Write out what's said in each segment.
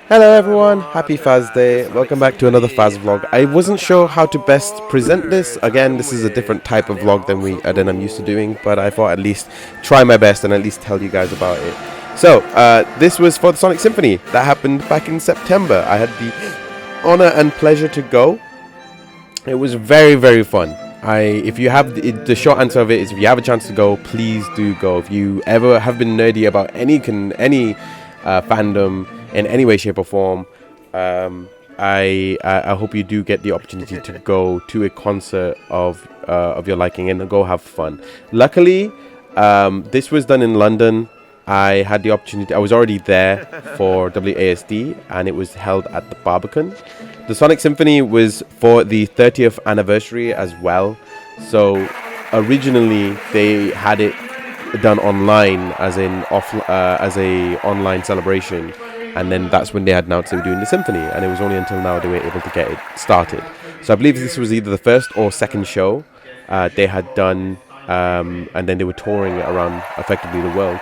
Hello everyone, happy Faz Day. Welcome back to another Faz vlog. I wasn't sure how to best present this. Again, this is a different type of vlog than I'm used to doing, but I thought at least try my best and at least tell you guys about it. So, this was for the Sonic Symphony that happened back in September. I had the honor and pleasure to go. It was very fun. If you have the short answer of it is if you have a chance to go, please do go. If you ever have been nerdy about any fandom in any way, shape, or form, I hope you do get the opportunity to go to a concert of your liking and go have fun. Luckily, this was done in London. I had the opportunity. I was already there for WASD, and it was held at the Barbican. The Sonic Symphony was for the 30th anniversary as well. So originally they had it done online, as a online celebration, and then that's when they had announced they were doing the symphony, and it was only until now they were able to get it started. So I believe this was either the first or second show they had done, and then they were touring around effectively the world,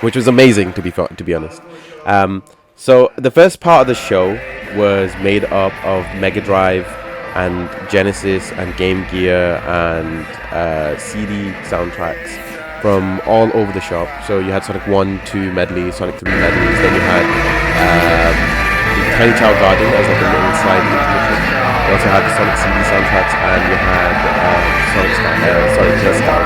which was amazing to be honest. So the first part of the show was made up of Mega Drive and Genesis and Game Gear and CD soundtracks from all over the shop. So you had Sonic 1, 2 medley, Sonic 3 medleys, then you had the Tiny Child Garden as like a little side intermission. You also had the Sonic CD soundtracks, and you had Sonic Scout,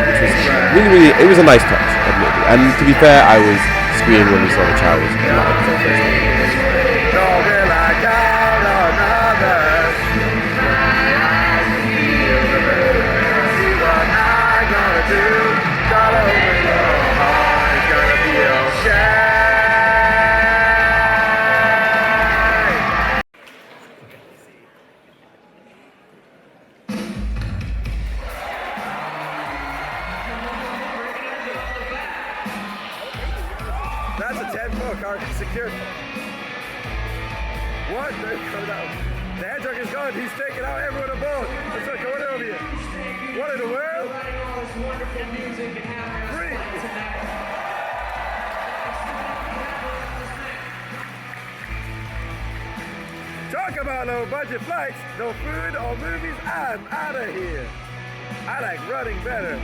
which was really, it was a nice touch, admittedly. And to be fair, I was screaming when we saw the Chowers live for the first time. That's a 10-4 card secured. What? They're coming out. The hedgehog is gone. He's taking out everyone aboard. Let's look going over here. What in the world? Free. Talk about low budget flights, no food or movies. I'm out of here. I like running better.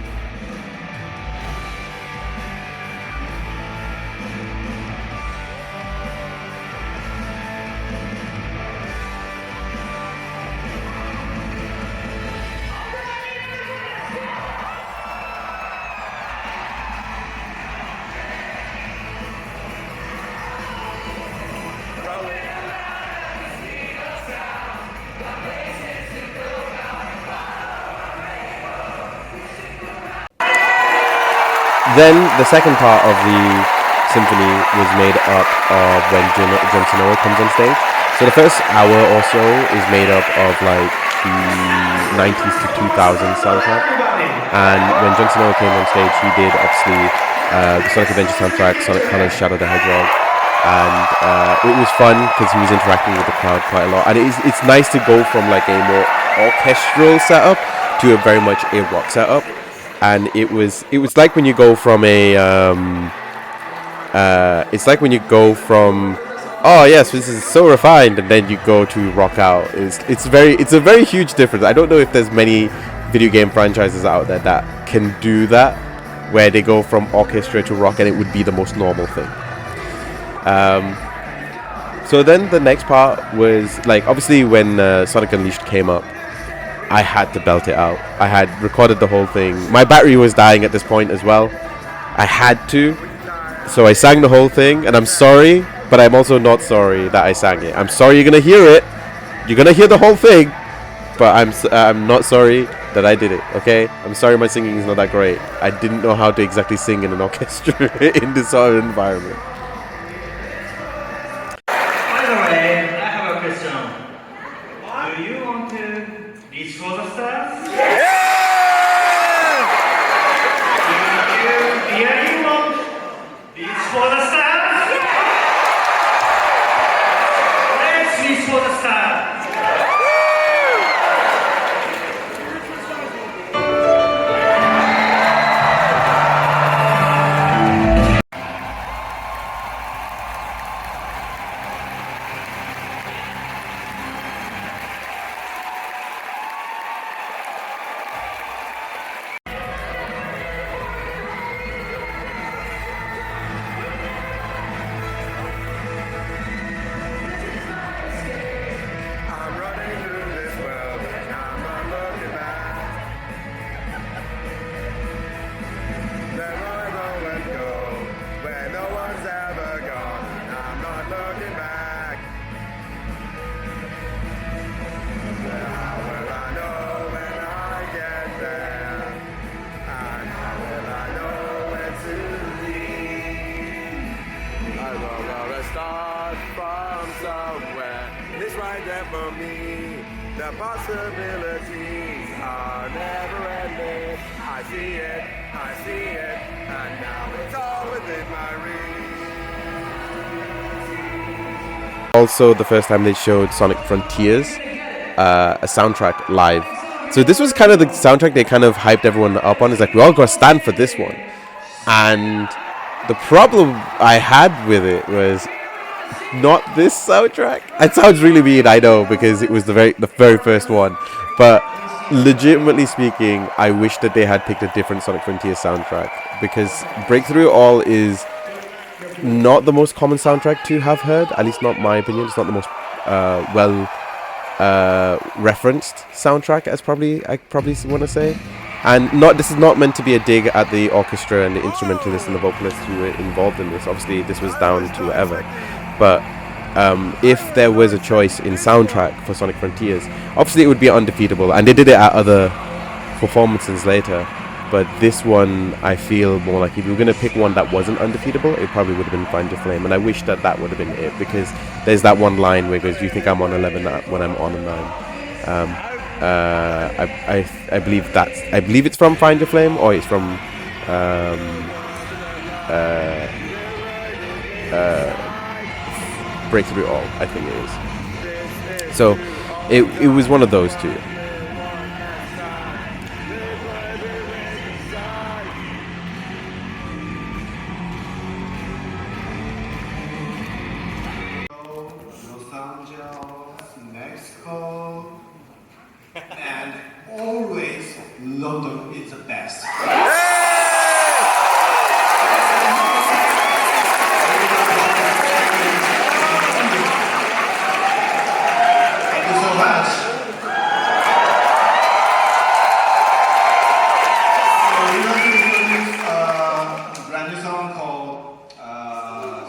Then the second part of the symphony was made up of when John Sonoa comes on stage. So the first hour or so is made up of like the 90s to 2000s soundtrack. And when John Sonoa came on stage, he did obviously the Sonic Adventure soundtrack, Sonic Colors, Shadow the Hedgehog. And it was fun because he was interacting with the crowd quite a lot. And it's nice to go from like a more orchestral setup to a very much a rock setup. And it was like when you go from it's like when you go from, oh yes, this is so refined, and then you go to rock out. It's a very huge difference. I don't know if there's many video game franchises out there that can do that, where they go from orchestra to rock, and it would be the most normal thing. So then the next part was like, obviously when Sonic Unleashed came up, I had to belt it out. I had recorded the whole thing. My battery was dying at this point as well. I had to. So I sang the whole thing, and I'm sorry, but I'm also not sorry that I sang it. I'm sorry you're going to hear it. You're going to hear the whole thing, but I'm not sorry that I did it, okay? I'm sorry my singing is not that great. I didn't know how to exactly sing in an orchestra in this sort of environment. By the way, I have a question. Do you want to reach for the stars? Do you really want to reach for the stars? Let's reach for the stars. The possibilities are never ending. I see it, and now it's all within my reach. Also, the first time they showed Sonic Frontiers, a soundtrack live. So this was kind of the soundtrack they kind of hyped everyone up on. It's like, we all got to stand for this one. And the problem I had with it was not this soundtrack. It sounds really weird, I know, because it was the very first one. But legitimately speaking, I wish that they had picked a different Sonic Frontiers soundtrack, because Breakthrough All is not the most common soundtrack to have heard, at least not my opinion. It's not the most referenced soundtrack, as I probably want to say. And this is not meant to be a dig at the orchestra and the instrumentalists and the vocalists who were involved in this. Obviously, this was down to whatever. But if there was a choice in soundtrack for Sonic Frontiers, obviously it would be Undefeatable, and they did it at other performances later. But this one, I feel more like if you were going to pick one that wasn't Undefeatable, it probably would have been Find Your Flame. And I wish that would have been it, because there's that one line where it goes, "You think I'm on 11 when I'm on a 9." I believe it's from Find Your Flame, or it's from Breakthrough All, I think it is. So it was one of those two. Los Angeles, Mexico, and always London is the best. Thank you so much. So we're going to introduce a brand new song called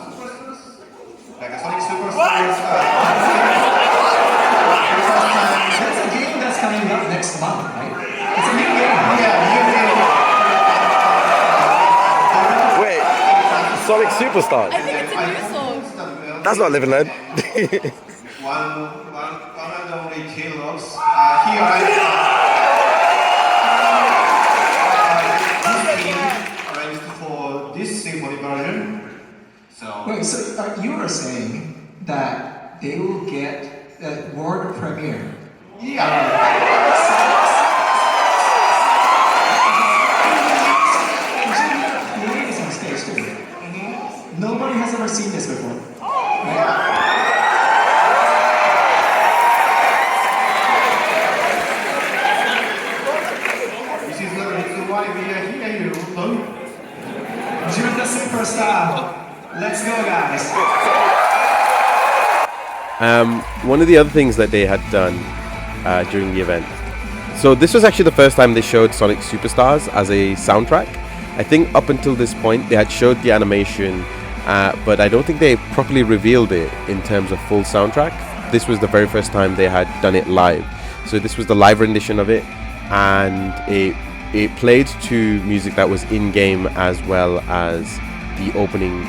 Superstars? Like a Sonic Superstars. That's a game that's coming up next month, right? It's a new game. Wait, Sonic Superstars? I think it's a new song. That's not Live and Learn. One and only K-Logs. Here this team arranged for this symphony version. So Wait, so you are saying that they will get a world premiere? Jimmy is on stage too. Nobody has ever seen this before. this is the reason why we are here in London. Jimmy the superstar. Let's go, guys. One of the other things that they had done during the event. So this was actually the first time they showed Sonic Superstars as a soundtrack. I think up until this point they had showed the animation, but I don't think they properly revealed it in terms of full soundtrack. This was the very first time they had done it live. So this was the live rendition of it, and it played to music that was in-game as well as the opening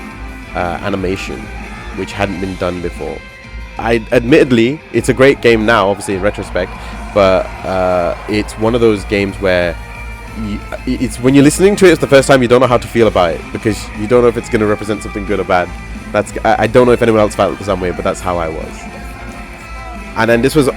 animation, which hadn't been done before. Admittedly, it's a great game now, obviously in retrospect, but it's one of those games where it's when you're listening to it, it's the first time you don't know how to feel about it, because you don't know if it's going to represent something good or bad. I don't know if anyone else felt the same way, but that's how I was. And then this was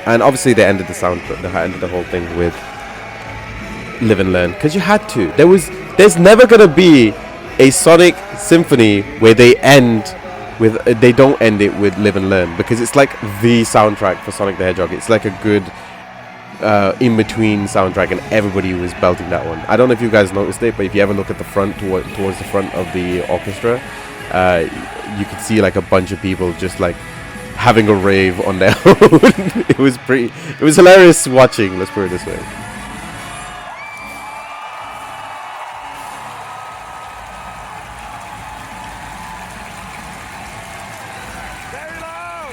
And obviously they ended the whole thing with Live and Learn, because you had to. There's never gonna be a Sonic Symphony where they don't end it with Live and Learn, because it's like the soundtrack for Sonic the Hedgehog. It's like a good in-between soundtrack, and everybody was belting that one. I don't know if you guys noticed it, but if you ever look at the front, towards the front of the orchestra, you could see like a bunch of people just like having a rave on their own. It was hilarious watching, let's put it this way. Very loud!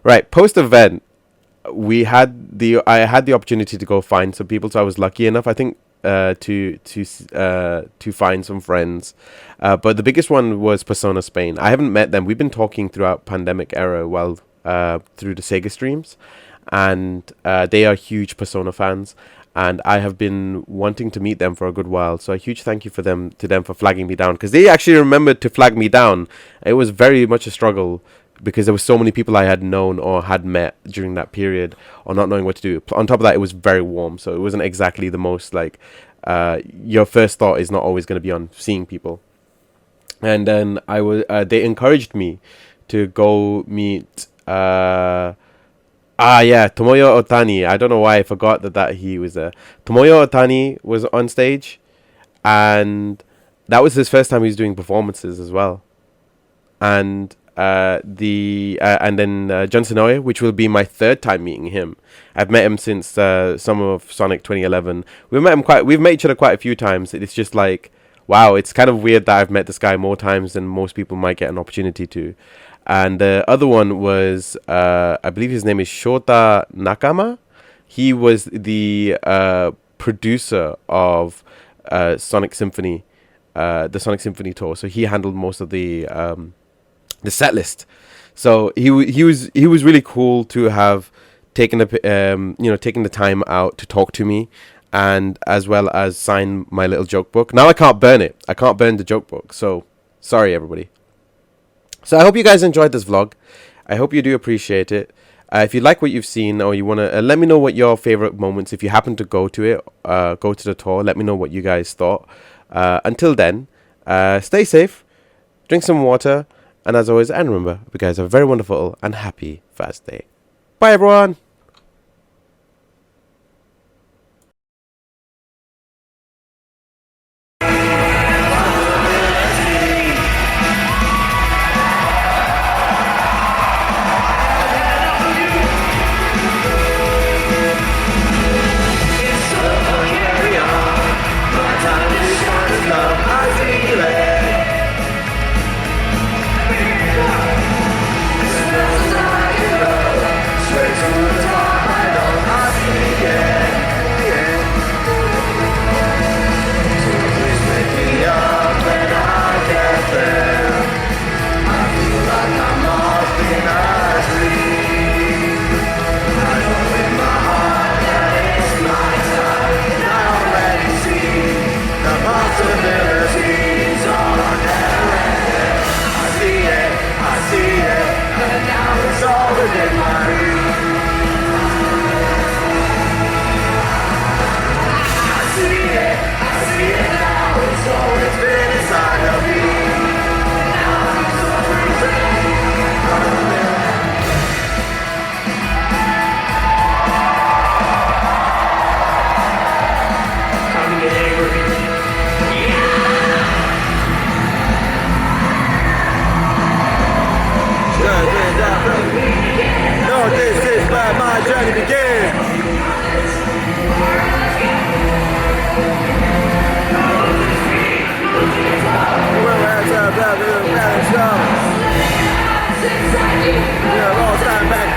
Right, post event, I had the opportunity to go find some people, so I was lucky enough, I think, to find some friends. But the biggest one was Persona Spain. I haven't met them. We've been talking throughout pandemic era, through the Sega streams, and they are huge Persona fans. And I have been wanting to meet them for a good while. So a huge thank you to them for flagging me down, because they actually remembered to flag me down. It was very much a struggle, because there were so many people I had known or had met during that period, or not knowing what to do. On top of that, it was very warm, so it wasn't exactly the most like your first thought is not always going to be on seeing people. And then they encouraged me to go meet Tomoyo Otani. I don't know why I forgot that he was there. Tomoyo Otani was on stage, and that was his first time he was doing performances as well. And then Jun Senoue, which will be my third time meeting him. I've met him since summer of Sonic 2011. We've met each other quite a few times. It's just like, wow, it's kind of weird that I've met this guy more times than most people might get an opportunity to. And the other one was, I believe his name is Shota Nakama. He was the producer of Sonic Symphony, the Sonic Symphony tour. So he handled most of the set list. So he was really cool to have taken the time out to talk to me, and as well as sign my little joke book. Now I can't burn it. I can't burn the joke book. So sorry, everybody. So I hope you guys enjoyed this vlog. I hope you do appreciate it. If you like what you've seen, or you want to let me know what your favorite moments, if you happen to go to it, go to the tour, let me know what you guys thought. Until then, stay safe, drink some water, and as always, and remember, you guys have a very wonderful and happy fast day. Bye, everyone. Straight to the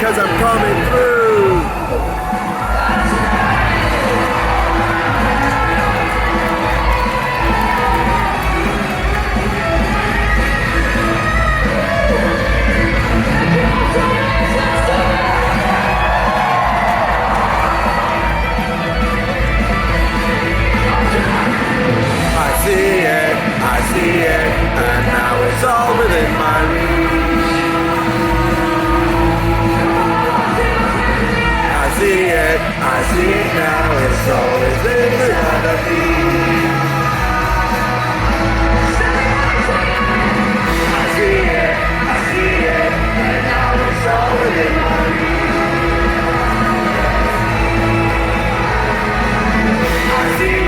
cause I'm coming through. I see it, and now it's all within my reach. I see it now, it's always in front of me. I see it, and now it's all within my reach. I see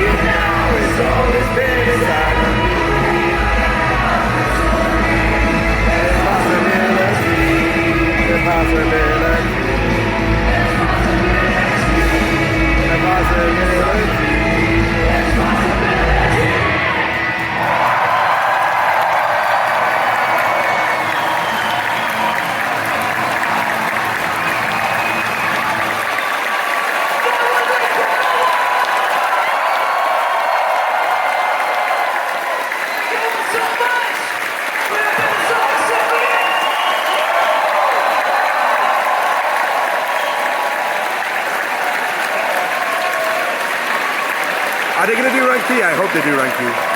it now, it's always been inside of me. The possibility. Are they going to do Rank P? I hope they do Rank P.